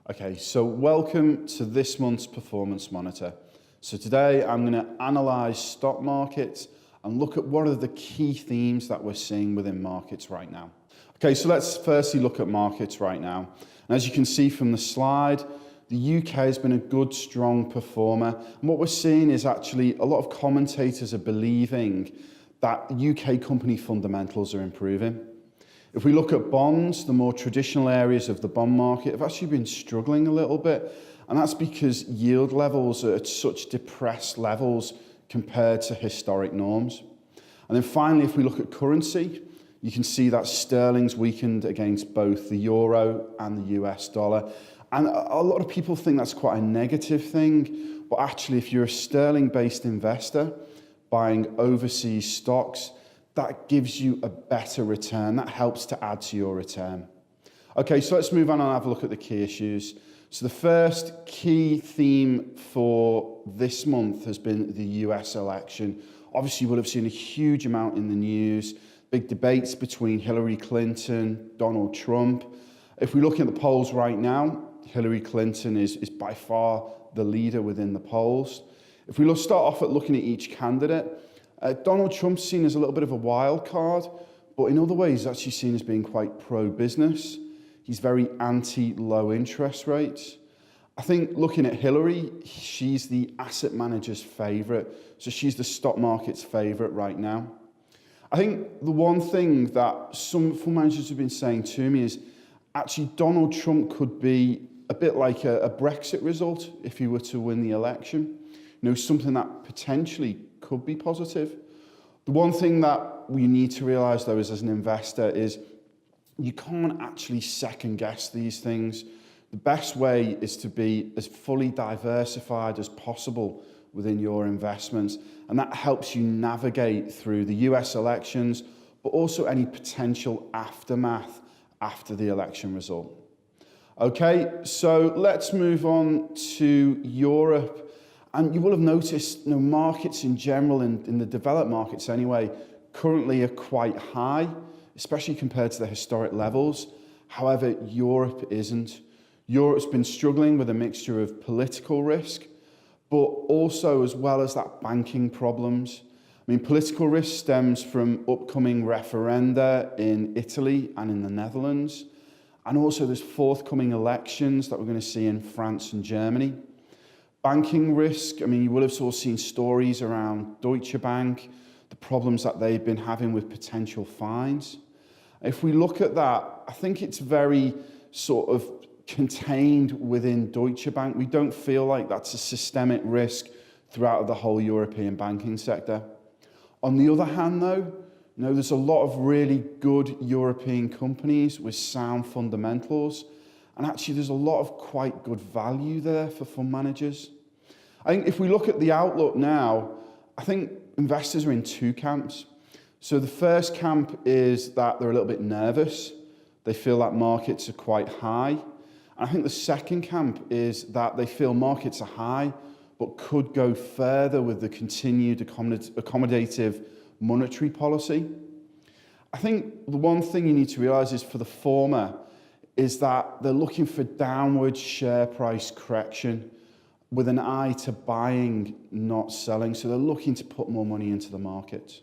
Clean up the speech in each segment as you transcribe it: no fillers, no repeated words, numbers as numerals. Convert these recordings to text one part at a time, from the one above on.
Okay, so welcome to this month's Performance Monitor. So today I'm going to analyse stock markets and look at what are the key themes that we're seeing within markets right now. Okay, so let's firstly look at markets right now. And as you can see from the slide, the UK has been a good, strong performer. And what we're seeing is actually a lot of commentators are believing that UK company fundamentals are improving. If we look at bonds, the more traditional areas of the bond market have actually been struggling a little bit. And that's because yield levels are at such depressed levels compared to historic norms. And then finally, if we look at currency, you can see that sterling's weakened against both the euro and the US dollar. And a lot of people think that's quite a negative thing. But actually, if you're a sterling-based investor buying overseas stocks, that gives you a better return. That helps to add to your return. Okay, so let's move on and have a look at the key issues. So the first key theme for this month has been the US election. Obviously, you will have seen a huge amount in the news, big debates between Hillary Clinton, Donald Trump. If we look at the polls right now, Hillary Clinton is by far the leader within the polls. If we start off at looking at each candidate, Donald Trump's seen as a little bit of a wild card, but in other ways, he's actually seen as being quite pro-business. He's very anti-low interest rates. I think looking at Hillary, she's the asset manager's favourite, so she's the stock market's favourite right now. I think the one thing that some fund managers have been saying to me is actually Donald Trump could be a bit like a Brexit result if he were to win the election. You know, something that potentially could be positive. The one thing that we need to realise, though, is as an investor, is you can't actually second guess these things. The best way is to be as fully diversified as possible within your investments, and that helps you navigate through the US elections, but also any potential aftermath after the election result. Okay, so let's move on to Europe. And you will have noticed, markets in general, in the developed markets anyway, currently are quite high, especially compared to the historic levels. However, Europe isn't. Europe's been struggling with a mixture of political risk, but also as well as that banking problems. I mean, political risk stems from upcoming referenda in Italy and in the Netherlands. And also there's forthcoming elections that we're going to see in France and Germany. Banking risk, I mean, you will have sort of seen stories around Deutsche Bank, the problems that they've been having with potential fines. If we look at that, I think it's very sort of contained within Deutsche Bank. We don't feel like that's a systemic risk throughout the whole European banking sector. On the other hand, though, there's a lot of really good European companies with sound fundamentals. And actually, there's a lot of quite good value there for fund managers. I think if we look at the outlook now, I think investors are in two camps. So the first camp is that they're a little bit nervous. They feel that markets are quite high. And I think the second camp is that they feel markets are high, but could go further with the continued accommodative monetary policy. I think the one thing you need to realize is for the former, is that they're looking for downward share price correction with an eye to buying, not selling. So they're looking to put more money into the market.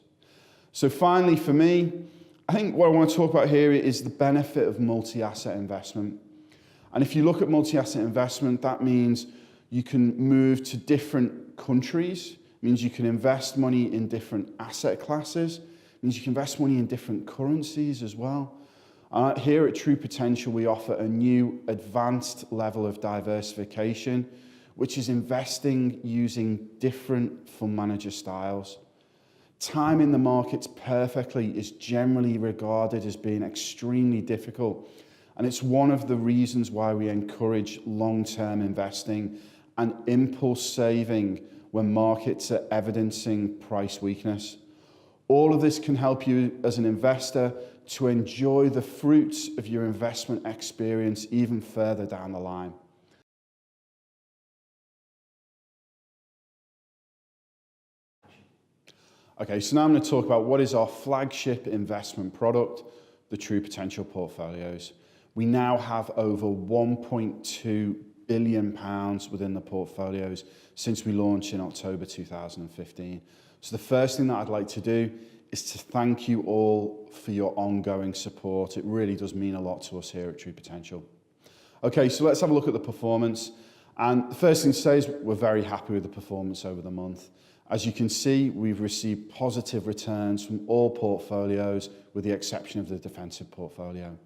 So finally, for me, I think what I want to talk about here is the benefit of multi-asset investment. And if you look at multi-asset investment, that means you can move to different countries. It means you can invest money in different asset classes. It means you can invest money in different currencies as well. Here at True Potential, we offer a new advanced level of diversification, which is investing using different fund manager styles. Timing the markets perfectly is generally regarded as being extremely difficult, and it's one of the reasons why we encourage long-term investing and impulse saving when markets are evidencing price weakness. All of this can help you as an investor to enjoy the fruits of your investment experience even further down the line. Okay, so now I'm going to talk about what is our flagship investment product, the True Potential Portfolios. We now have over £1.2 billion within the portfolios since we launched in October 2015. So the first thing that I'd like to do is to thank you all for your ongoing support. It really does mean a lot to us here at True Potential. Okay, so let's have a look at the performance. And the first thing to say is we're very happy with the performance over the month. As you can see, we've received positive returns from all portfolios with the exception of the defensive portfolio.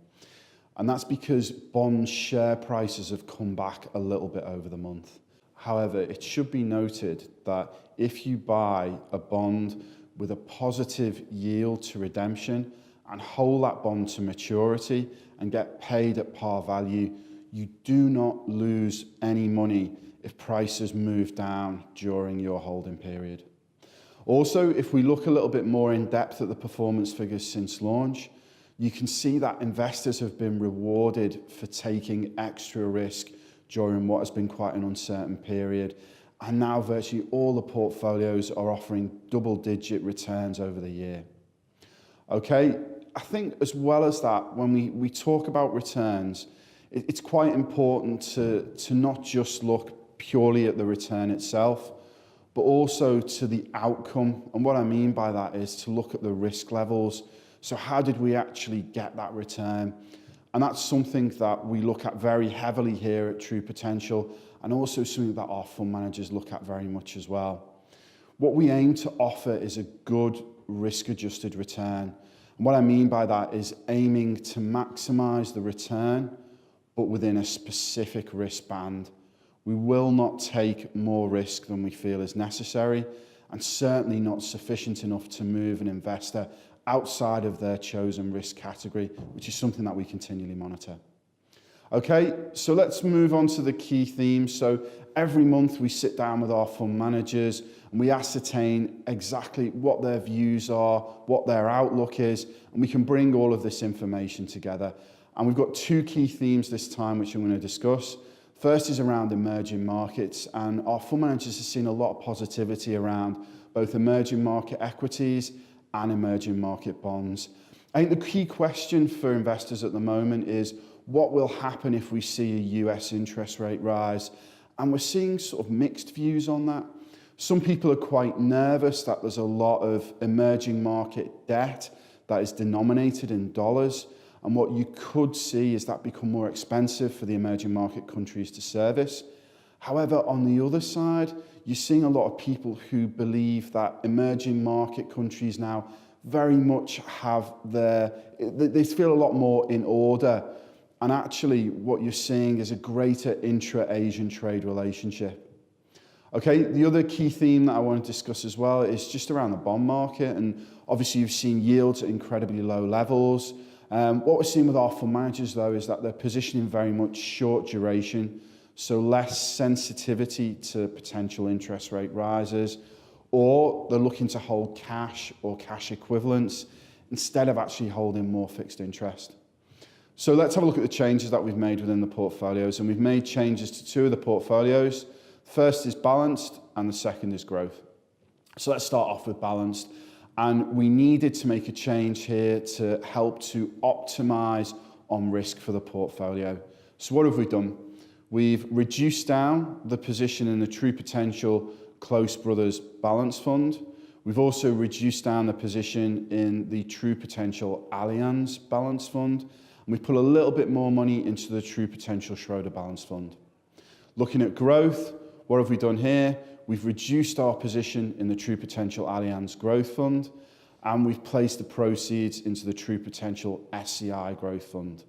And that's because bond share prices have come back a little bit over the month. However, it should be noted that if you buy a bond with a positive yield to redemption and hold that bond to maturity and get paid at par value, you do not lose any money if prices move down during your holding period. Also, if we look a little bit more in depth at the performance figures since launch, you can see that investors have been rewarded for taking extra risk during what has been quite an uncertain period. And now virtually all the portfolios are offering double-digit returns over the year. Okay, I think as well as that, when we talk about returns, it's quite important to not just look purely at the return itself, but also to the outcome. And what I mean by that is to look at the risk levels. So how did we actually get that return? And that's something that we look at very heavily here at True Potential, and also something that our fund managers look at very much as well. What we aim to offer is a good risk-adjusted return. And what I mean by that is aiming to maximize the return, but within a specific risk band. We will not take more risk than we feel is necessary, and certainly not sufficient enough to move an investor outside of their chosen risk category, which is something that we continually monitor. Okay, so let's move on to the key themes. So every month we sit down with our fund managers and we ascertain exactly what their views are, what their outlook is, and we can bring all of this information together. And we've got two key themes this time which I'm going to discuss. First is around emerging markets, and our fund managers have seen a lot of positivity around both emerging market equities and emerging market bonds. I think the key question for investors at the moment is what will happen if we see a US interest rate rise? And we're seeing sort of mixed views on that. Some people are quite nervous that there's a lot of emerging market debt that is denominated in dollars. And what you could see is that become more expensive for the emerging market countries to service. However, on the other side, you're seeing a lot of people who believe that emerging market countries now very much have they feel a lot more in order. And actually, what you're seeing is a greater intra-Asian trade relationship. Okay, the other key theme that I want to discuss as well is just around the bond market. And obviously, you've seen yields at incredibly low levels. What we're seeing with our fund managers, though, is that they're positioning very much short duration, so less sensitivity to potential interest rate rises, or they're looking to hold cash or cash equivalents instead of actually holding more fixed interest. So let's have a look at the changes that we've made within the portfolios, and we've made changes to two of the portfolios. First is balanced and the second is growth. So let's start off with balanced. And we needed to make a change here to help to optimize on risk for the portfolio. So what have we done? We've reduced down the position in the True Potential Close Brothers Balance Fund. We've also reduced down the position in the True Potential Allianz Balance Fund. And we've put a little bit more money into the True Potential Schroder Balance Fund. Looking at growth, what have we done here? We've reduced our position in the True Potential Allianz Growth Fund, and we've placed the proceeds into the True Potential SCI Growth Fund.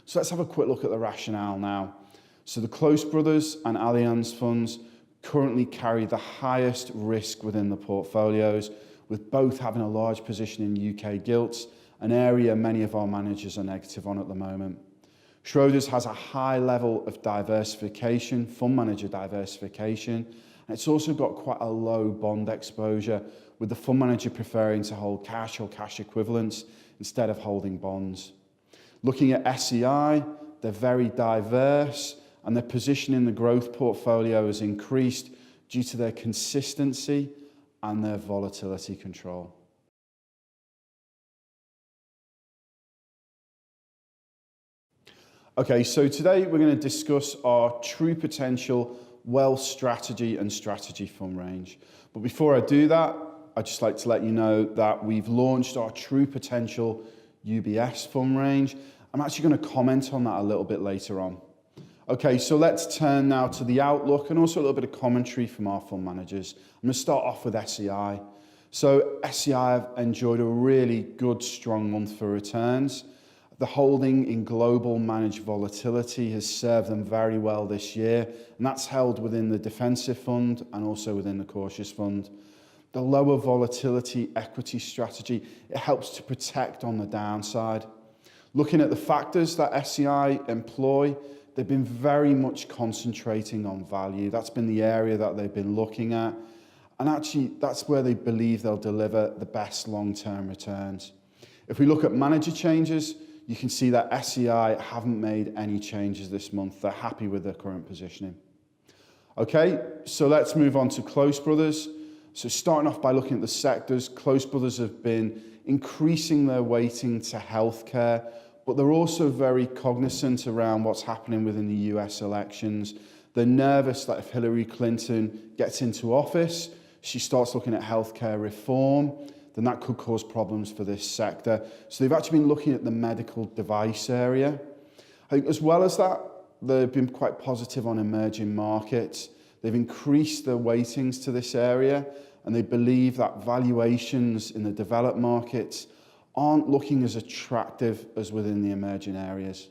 So let's have a quick look at the rationale now. So the Close Brothers and Allianz funds currently carry the highest risk within the portfolios, with both having a large position in UK gilts, an area many of our managers are negative on at the moment. Schroders has a high level of diversification, fund manager diversification, and it's also got quite a low bond exposure, with the fund manager preferring to hold cash or cash equivalents instead of holding bonds. Looking at SCI, they're very diverse, and their position in the growth portfolio has increased due to their consistency and their volatility control. Okay, so today we're going to discuss our True Potential Wealth Strategy and Strategy Fund range. But before I do that, I'd just like to let you know that we've launched our True Potential UBS fund range. I'm actually going to comment on that a little bit later on. Okay, so let's turn now to the outlook and also a little bit of commentary from our fund managers. I'm going to start off with SEI. So SEI have enjoyed a really good, strong month for returns. The holding in global managed volatility has served them very well this year, and that's held within the defensive fund and also within the cautious fund. The lower volatility equity strategy, it helps to protect on the downside. Looking at the factors that SEI employ, they've been very much concentrating on value. That's been the area that they've been looking at. And actually, that's where they believe they'll deliver the best long-term returns. If we look at manager changes, you can see that SEI haven't made any changes this month. They're happy with their current positioning. Okay, so let's move on to Close Brothers. So starting off by looking at the sectors, Close Brothers have been increasing their weighting to healthcare, but they're also very cognizant around what's happening within the US elections. They're nervous that if Hillary Clinton gets into office, she starts looking at healthcare reform, then that could cause problems for this sector. So they've actually been looking at the medical device area. I think as well as that, they've been quite positive on emerging markets. They've increased their weightings to this area, and they believe that valuations in the developed markets aren't looking as attractive as within the emerging areas.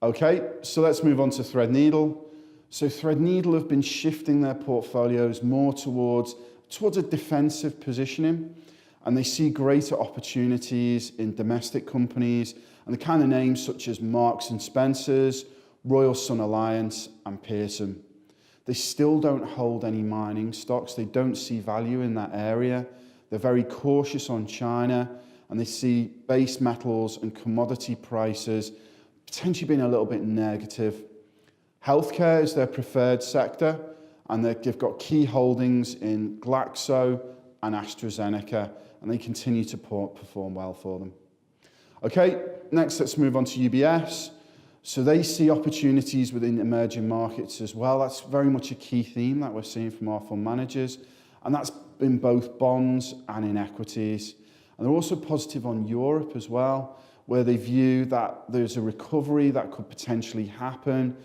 Okay, so let's move on to Threadneedle. So Threadneedle have been shifting their portfolios more towards a defensive positioning, and they see greater opportunities in domestic companies and the kind of names such as Marks and Spencer's, Royal Sun Alliance and Pearson. They still don't hold any mining stocks. They don't see value in that area. They're very cautious on China, and they see base metals and commodity prices potentially being a little bit negative. Healthcare is their preferred sector, and they've got key holdings in Glaxo and AstraZeneca, and they continue to perform well for them. Okay, next let's move on to UBS. So they see opportunities within emerging markets as well. That's very much a key theme that we're seeing from our fund managers, and that's in both bonds and in equities. And they're also positive on Europe as well, where they view that there's a recovery that could potentially happen,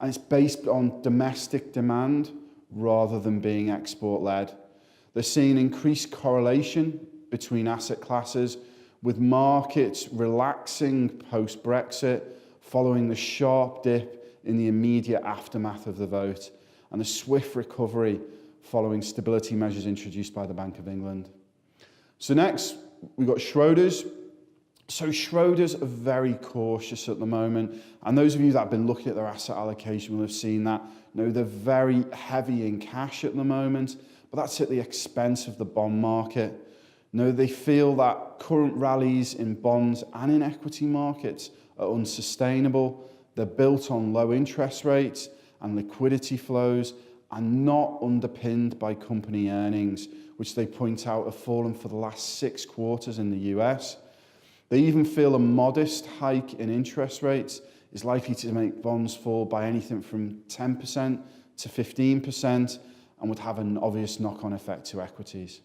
and it's based on domestic demand rather than being export-led. They're seeing increased correlation between asset classes, with markets relaxing post-Brexit following the sharp dip in the immediate aftermath of the vote and a swift recovery following stability measures introduced by the Bank of England. So next, we've got Schroders. So Schroders are very cautious at the moment, and those of you that have been looking at their asset allocation will have seen that. They're very heavy in cash at the moment, but that's at the expense of the bond market. They feel that current rallies in bonds and in equity markets are unsustainable. They're built on low interest rates and liquidity flows and not underpinned by company earnings, which they point out have fallen for the last 6 quarters in the US. They even feel a modest hike in interest rates is likely to make bonds fall by anything from 10% to 15% and would have an obvious knock-on effect to equities.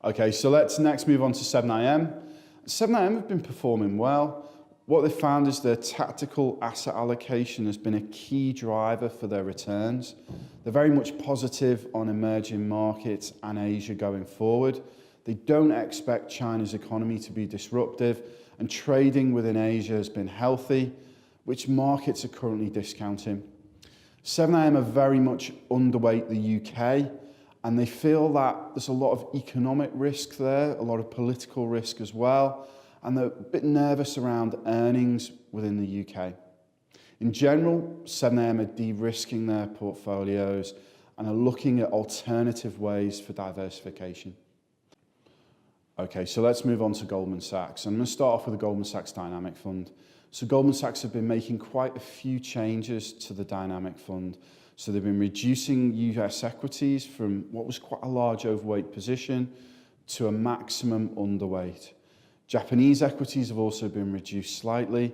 Okay, so let's next move on to 7IM. 7IM have been performing well. What they've found is their tactical asset allocation has been a key driver for their returns. They're very much positive on emerging markets and Asia going forward. They don't expect China's economy to be disruptive, and trading within Asia has been healthy, which markets are currently discounting. 7IM are very much underweight the UK, and they feel that there's a lot of economic risk there, a lot of political risk as well, and they're a bit nervous around earnings within the UK. In general, 7IM are de-risking their portfolios and are looking at alternative ways for diversification. Okay, so let's move on to Goldman Sachs. I'm going to start off with the Goldman Sachs Dynamic Fund. So Goldman Sachs have been making quite a few changes to the Dynamic Fund. So they've been reducing US equities from what was quite a large overweight position to a maximum underweight. Japanese equities have also been reduced slightly,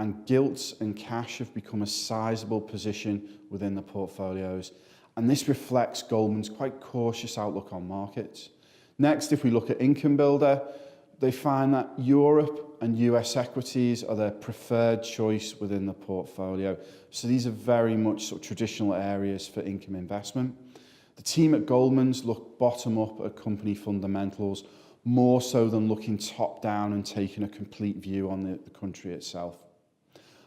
and gilts and cash have become a sizable position within the portfolios. And this reflects Goldman's quite cautious outlook on markets. Next, if we look at Income Builder, they find that Europe and US equities are their preferred choice within the portfolio. So these are very much sort of traditional areas for income investment. The team at Goldman's look bottom up at company fundamentals, more so than looking top down and taking a complete view on the country itself.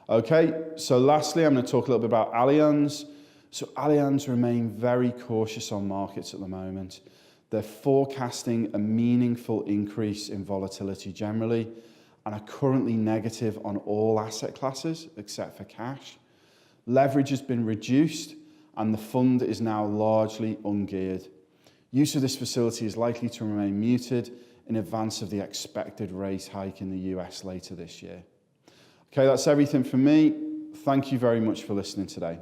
Okay, so lastly, I'm going to talk a little bit about Allianz. So Allianz remain very cautious on markets at the moment. They're forecasting a meaningful increase in volatility generally and are currently negative on all asset classes except for cash. Leverage has been reduced and the fund is now largely ungeared. Use of this facility is likely to remain muted in advance of the expected rate hike in the US later this year. Okay, that's everything from me. Thank you very much for listening today.